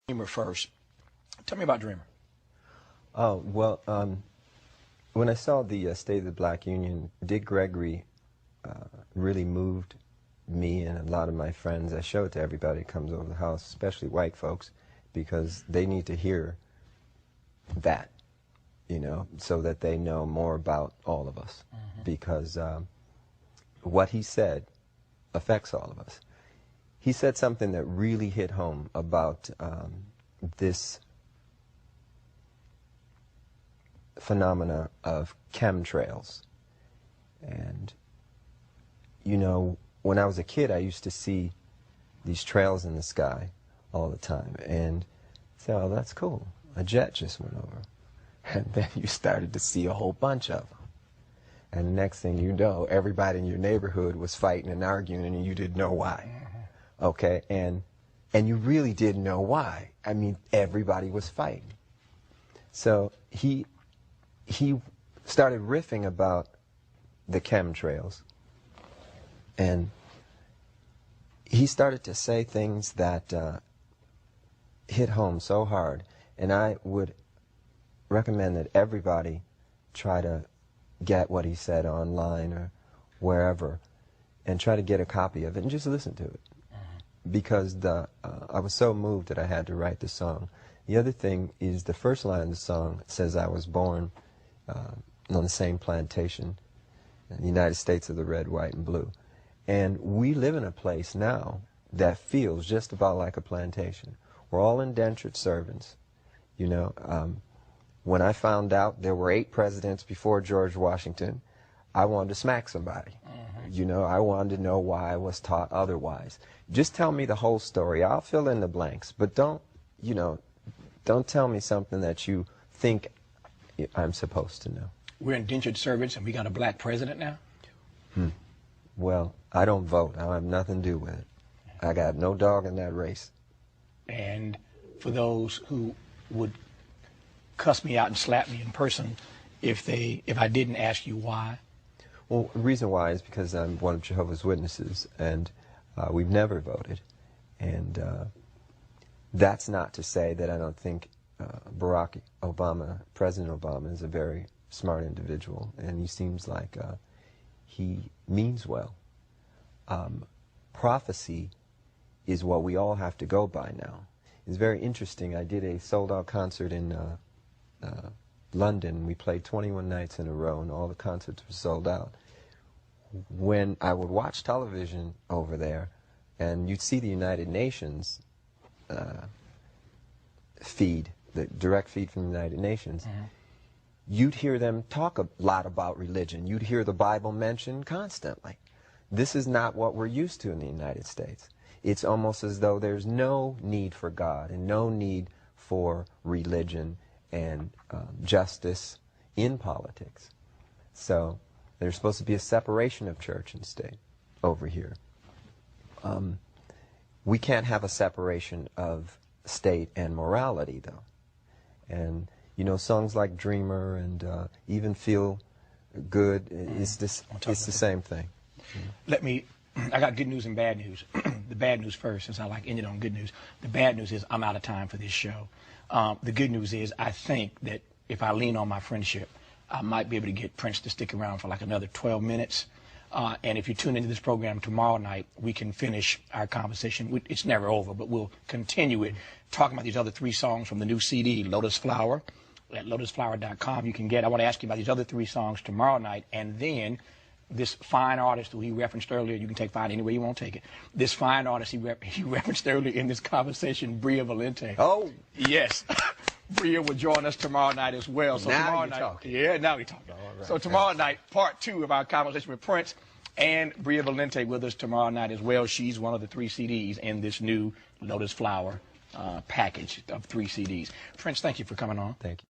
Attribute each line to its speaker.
Speaker 1: Dreamer first. Tell me about Dreamer.
Speaker 2: Oh, well, when I saw the State of the Black Union, Dick Gregory really moved me and a lot of my friends. I show it to everybody that comes over the house, especially white folks, because they need to hear that, you know, so that they know more about all of us. Because what he said affects all of us. He said something that really hit home about this phenomena of chemtrails. And, you know, when I was a kid, I used to see these trails in the sky all the time and say, oh, that's cool. A jet just went over. And then you started to see a whole bunch of them. And next thing you know, everybody in your neighborhood was fighting and arguing, and you didn't know why. Okay, and you really didn't know why. I mean, everybody was fighting. So he started riffing about the chemtrails, and he started to say things that hit home so hard. And I would recommend that everybody try to get what he said online or wherever, and try to get a copy of it and just listen to it. Because I was so moved that I had to write the song. The other thing is the first line of the song says I was born on the same plantation in the United States of the red, white, and blue. And we live in a place now that feels just about like a plantation. We're all indentured servants. You know, when I found out there were 8 presidents before George Washington, I wanted to smack somebody. You know, I wanted to know why I was taught otherwise. Just tell me the whole story. I'll fill in the blanks, but don't, you know, don't tell me something that you think I'm supposed to know.
Speaker 1: We're indentured servants and we got a black president now?
Speaker 2: Well, I don't vote. I have nothing to do with it. I got no dog in that race.
Speaker 1: And for those who would cuss me out and slap me in person if I didn't ask you why?
Speaker 2: Well, the reason why is because I'm one of Jehovah's Witnesses, and we've never voted. And that's not to say that I don't think Barack Obama, President Obama, is a very smart individual, and he seems like he means well. Prophecy is what we all have to go by now. It's very interesting. I did a sold-out concert in London. We played 21 nights in a row, and all the concerts were sold out. When I would watch television over there, and you'd see the United Nations feed, the direct feed from the United Nations, you'd hear them talk a lot about religion. You'd hear the Bible mentioned constantly. This is not what we're used to in the United States. It's almost as though there's no need for God and no need for religion and justice in politics. So there's supposed to be a separation of church and state over here. We can't have a separation of state and morality, though. And, you know, songs like Dreamer and even Feel Good, it's the same thing.
Speaker 1: I got good news and bad news. The bad news first, since I like ended on good news. The bad news is I'm out of time for this show. The good news is I think that if I lean on my friendship, I might be able to get Prince to stick around for like another 12 minutes. And if you tune into this program tomorrow night, we can finish our conversation. It's never over, but we'll continue it, talking about these other 3 songs from the new CD, Lotus Flower, at lotusflower.com. You can get, I want to ask you about these other 3 songs tomorrow night, and then this fine artist who he referenced earlier, you can take fine any way you want to take it. This fine artist he referenced earlier in this conversation, Bria Valente.
Speaker 2: Oh,
Speaker 1: yes. Bria will join us tomorrow night as well. So
Speaker 2: now
Speaker 1: tomorrow
Speaker 2: you're
Speaker 1: night,
Speaker 2: talking.
Speaker 1: Yeah, now we're talking. Right. So tomorrow night, part 2 of our conversation with Prince, and Bria Valente with us tomorrow night as well. She's one of the 3 CDs in this new Lotus Flower package of 3 CDs. Prince, thank you for coming on.
Speaker 2: Thank you.